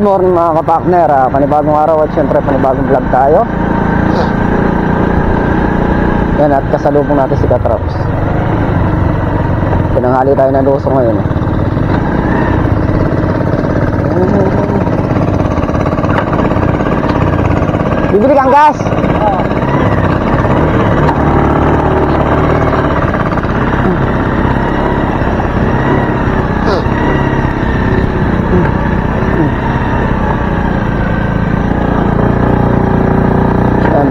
Good morning mga kapakner, panibagong araw at syempre panibagong vlog tayo. Yan, at kasalubong natin si Katrops. Pinanghali tayo ng luso ngayon. Bibili kang gas?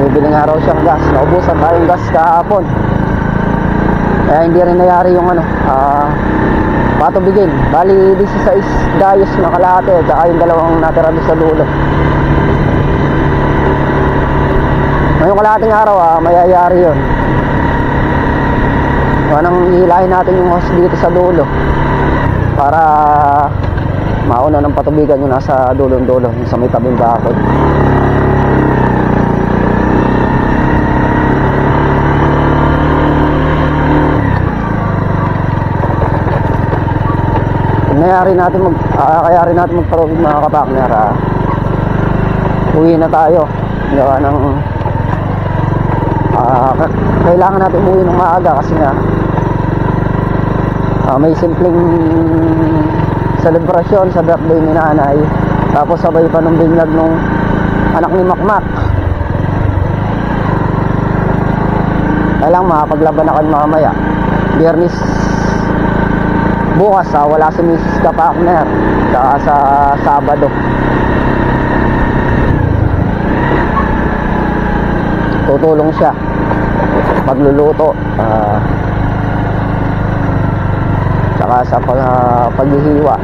Bibili nga raw siyang gas. Naubusan tayong gas kahapon, kaya hindi rin nayari yung patubigin. Bali 16 dayos na kalahati at saka yung dalawang natira doon sa dulo. Ngayong kalahating araw mayayari yun. Anong hihilahin natin yung hose dito sa dulo para mauna ng patubigan yung nasa dulo-dulo, yung sa may tabing bakod. Kaya rin natin magparobig mga kapakner. Uwi na tayo. Gawa ng kailangan natin umuwi ng maaga kasi nga may simpleng selebrasyon sa birthday ni nanay, tapos sabay pa nung binyag nung anak ni Makmak. Kailangan makapaglaban na kayo mamaya. Biyernes bukas wala si Mrs. Kapakner, saka sa Sabado tutulong siya pagluluto, saka sa paghihiwa.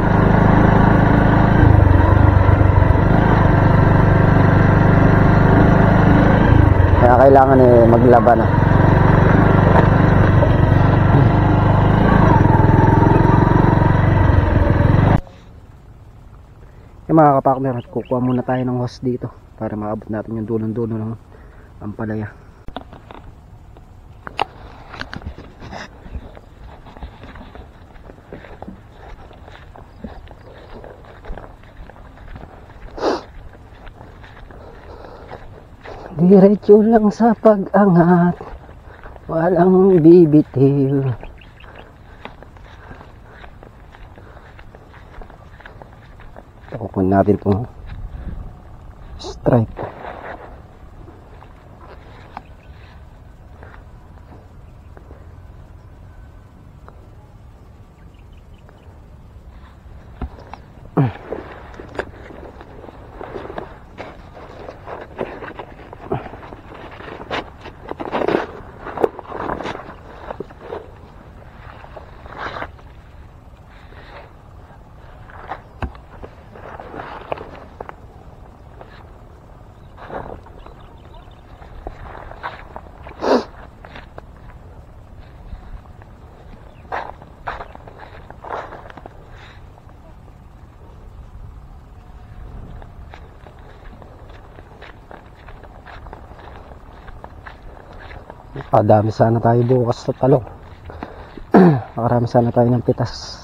Kaya kailangan maglaban na. Mga kapakner, at kukuha muna tayo ng hose dito para maabot natin yung dulong-dulo ng ampalaya. Diretso lang sa pag-angat, walang bibitiw. Kukunin natin itong stripe. Dami sana tayo bukas sa talong. Makarami sana tayo ng pitas.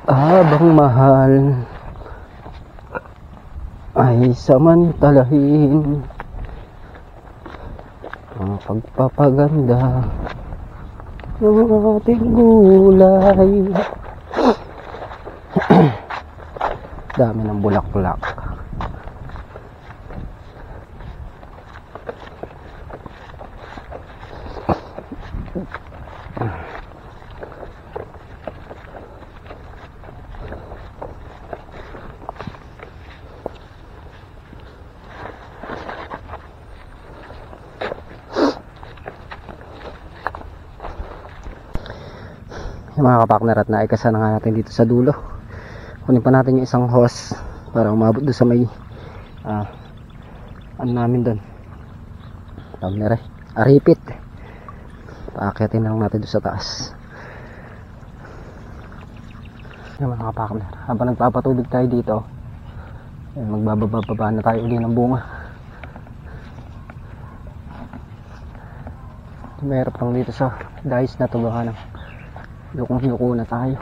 Habang mahal ay samantalahin ang pagpapaganda ng ating gulay. Dami ng bulaklak. Yung mga kapakner, at naikasa na nga natin dito sa dulo. Kunin pa natin yung isang hose para umabot doon sa may ano namin doon, aripit. Paakyatin lang natin doon sa taas. Yung mga kapakner, habang nagpapatubig tayo dito, Magbababa na tayo uli ng bunga. Mahirap lang dito sa dahis na to, baka nang lukong-luko na tayo.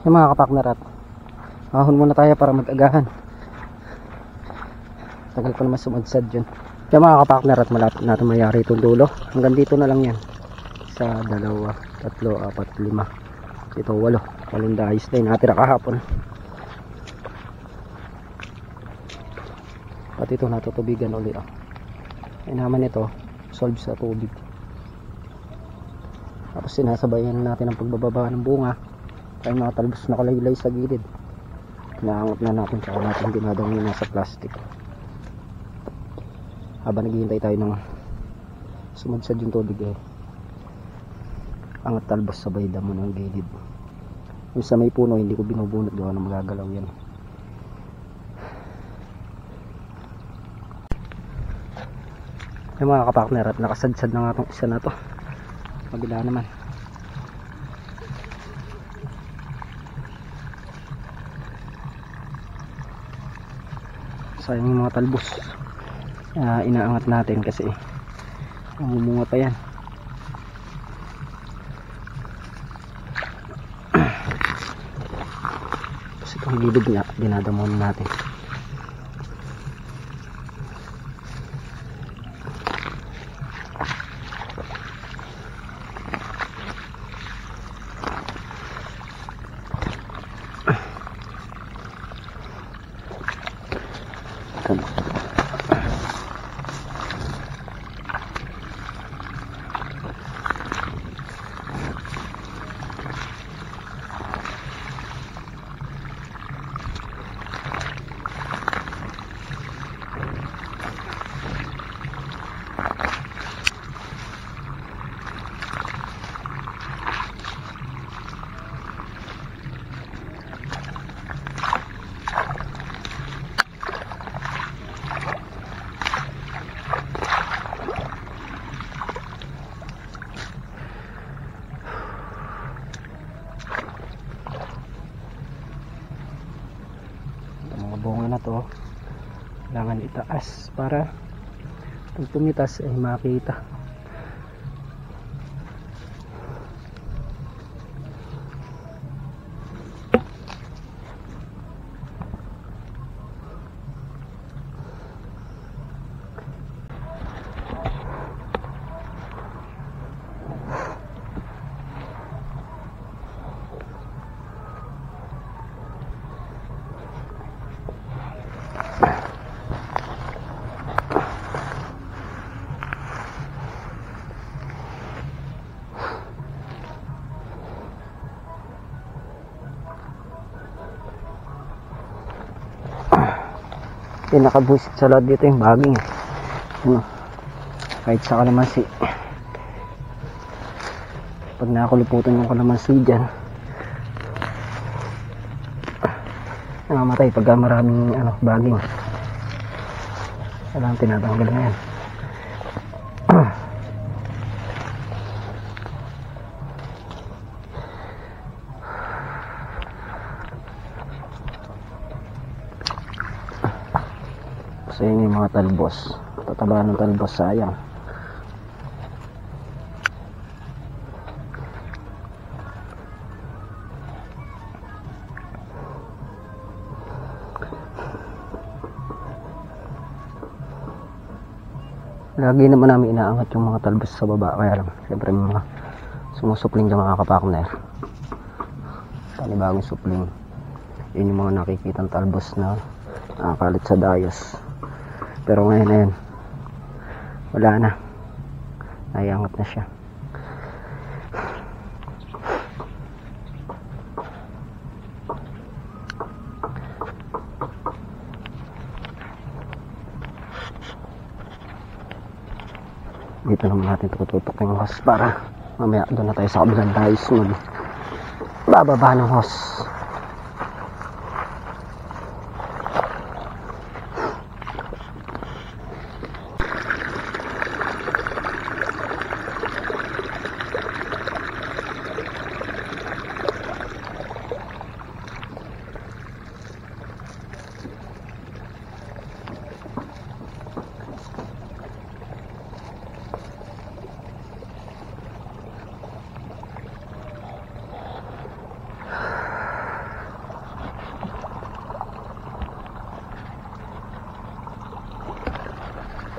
Yung mga kapakner, at ahon muna tayo para mag-agahan. Tagal pa naman sumadsad yun. Yung mga kapakner, at malapit natin mayari itong dulo. Hanggang dito na lang yan. Isa, dalawa, tatlo, apat, lima. Ito, walo. Walong dahis na yung natira kahapon. At ito natutubigan ulit. Ay naman ito, solve sa tubig. Tapos sinasabayan natin ang pagbababa ng bunga. Ay mga talbos na kalaylay sa gilid. Inaangot na natin, saka natin dinadang yun nasa plastic. Habang naghihintay tayo ng sumadsad yung tubig, angat talbos sabay damo ng gilid. Yung sa may puno hindi ko binubunot, gawa na magagalaw yan. Yung mga kapakner, at nakasadsad na nga itong isa na to. Kabila naman. Sayang yung mga talbos. Inaangat natin kasi mamumunga pa yan. Kasi itong gilid niya dinadamon natin. bunga na to kailangan itaas para pag tumitas ay makita. Pinakabusit sa lahat dito yung baging ano, kahit sa kalamansi pag nakakuluputan yung kalamansi dyan namamatay pagka maraming ano, baging kailangan tinatanggal na yan. So yun yung mga talbos, tataba ng talbos, sayang. Lagi naman namin inaangat yung mga talbos sa baba, kaya lang siyempre may mga sumusupling dyan mga kapakner, panibagong supling. Yun yung mga nakikitang talbos na nakakalit sa dayos. Pero ngayon na yan, wala na, naiangat na siya. Dito naman natin tututok yung hose para mamaya doon na tayo sa kabilang dayos bababa ng hose.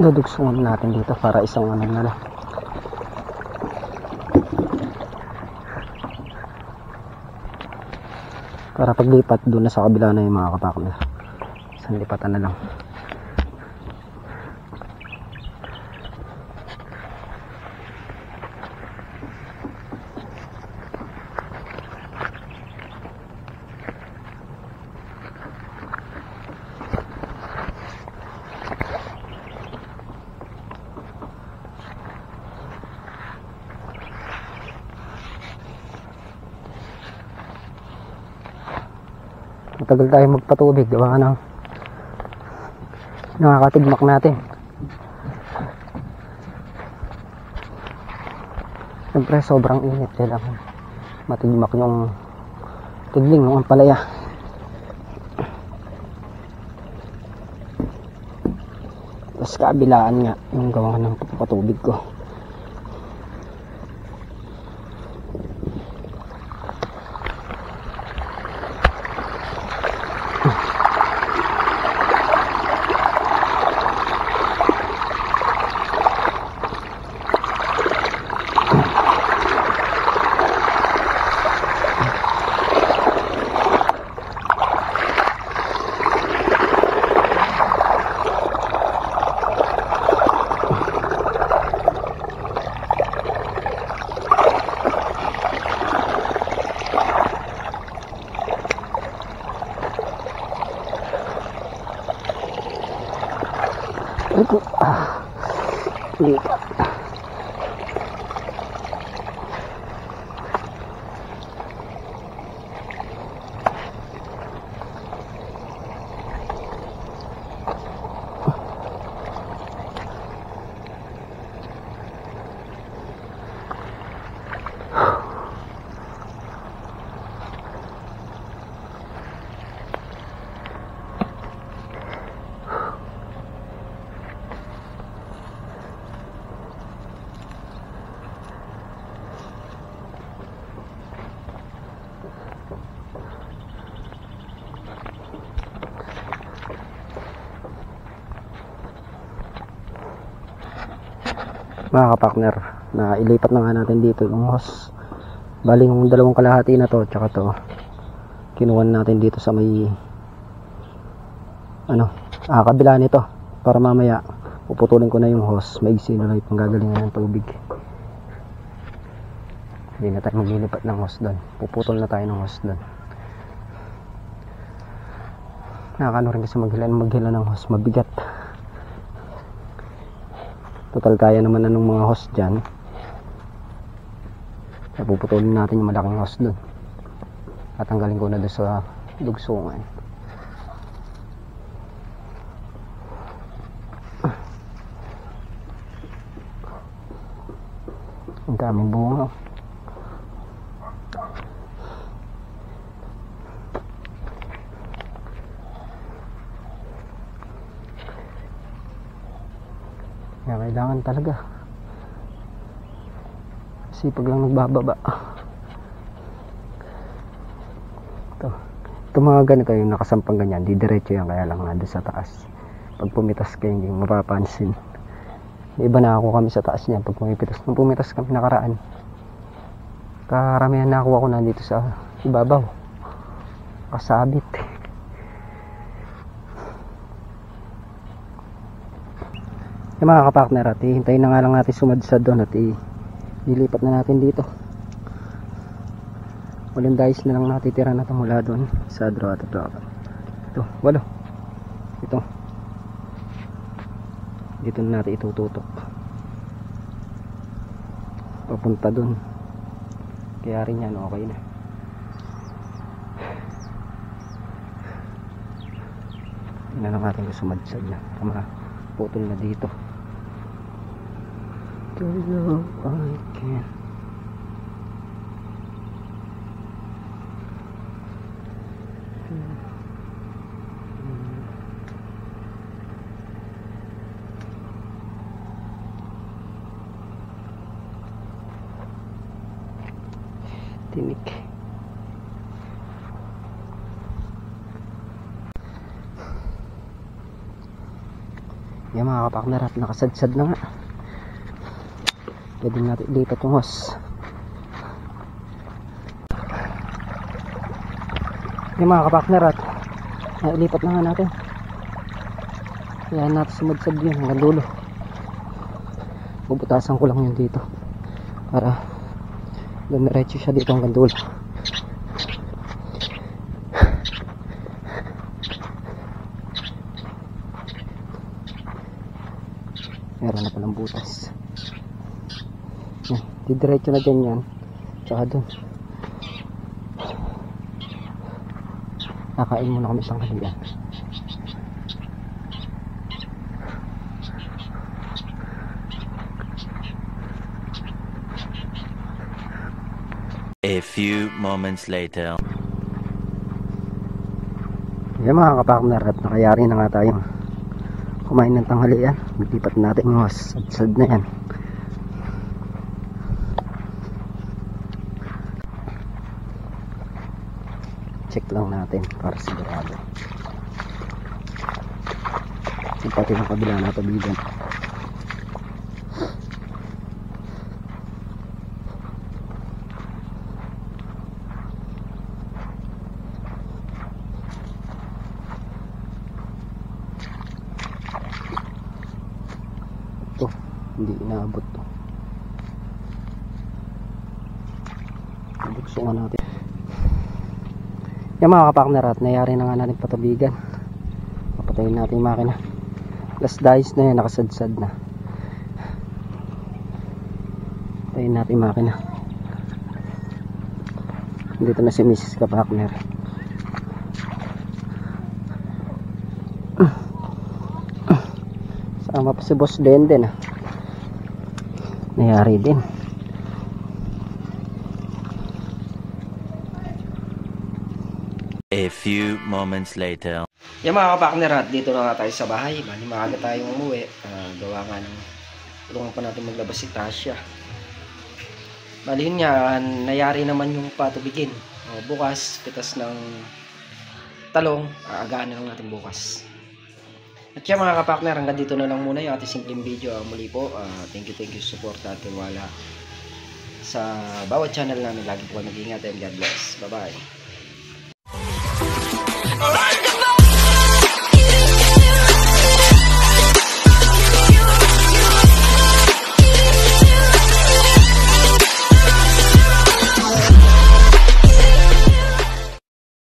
Dudugsungan natin dito para isang ano na lang. Para paglipat doon na sa kabila na yung mga kapakner. Isang lipatan na lang. Matagal tayo magpatubig, gawa ng nakakatigmak natin. Siyempre sobrang init, kailangan matigmak yung tigling ng ampalaya. Tapos kabilaan nga yung gawa ng patubig ko. Lipat. Mga kapartner, na ilipat na nga natin dito yung hose. Bali yung 2 kalahati na to tsaka to kinuha natin dito sa may kabila nito para mamaya puputulin ko na yung hose. Maigsi na lang yung panggagalingan ng tubig. Hindi na tayo maglilipat ng hose doon, puputol na tayo ng hose doon. Nakakano rin kasi maghila ng hose, mabigat. Total kaya naman anong mga hose dyan. Puputulin natin yung malaking hose doon at tanggalin ko na doon sa dugsungan. Ang daming bunga. Kaya kailangan talaga sipag lang nagbababa. Ito mga ganito yung nakasampang ganyan, di diretso yan, kaya lang nandun sa taas. Pag pumitas kayo hindi mapapansin. Iba na ako kami sa taas niya pag pumipitas. Nung pumitas kami nakaraan, karamihan na ako nandito sa ibabaw, kasabit. Yung mga kapartner, at hintayin na nga lang natin sumadsad doon at ilipat na natin dito. Walang dice na lang natitira na ito mula doon sa draw at ito 8. Ito dito na natin itututok papunta doon, kaya rin yan okay na. Tingnan lang natin kung sumadsad na, putol na dito. I can tinik. Yan mga kapartner, at nakasadsad na nga. Pwede natin ilipat yung hose. Yan mga kapartner, at nailipat na nga natin. Kaya natin sumadsad yun hanggang dulo. Bubutasan ko lang yun dito para dumiretso siya dito hanggang dulo. Meron na palang butas. Didiretso na dyan yan, tsaka dun nakain muna kami isang kalian. A few moments later. Yan mga kapartner, at nakayari na nga tayong kumain ng tanghalian. Maglipat natin yung sad na yan. Check lang natin para sigurado. Pati ng kabila na tabigan. Ito, hindi inaabot to. Buksan nga natin. Yan mga kapartner, at nayari na nga natin patabigan. Papatayin natin yung makina. Last dice na yan, nakasadsad na. Patayin natin yung makina. Dito na si Mrs. kapartner. Sama pa si Boss Denden. Nayari din. A few moments later. Yung mga kapartner, at dito na nga tayo sa bahay. Bali maaga tayong umuwi. Gawa nga ng tulungan pa natin maglabas si Tasha. Bali yun nga, nayari naman yung patubigin. Bukas, pitas ng talong, aagaan na lang natin bukas. At yan mga kapakner, hanggang dito na lang muna yung ating simpleng video. Muli po, thank you sa support at tiwala sa bawat channel namin. Lagi po mag-ingat and God bless. Bye bye.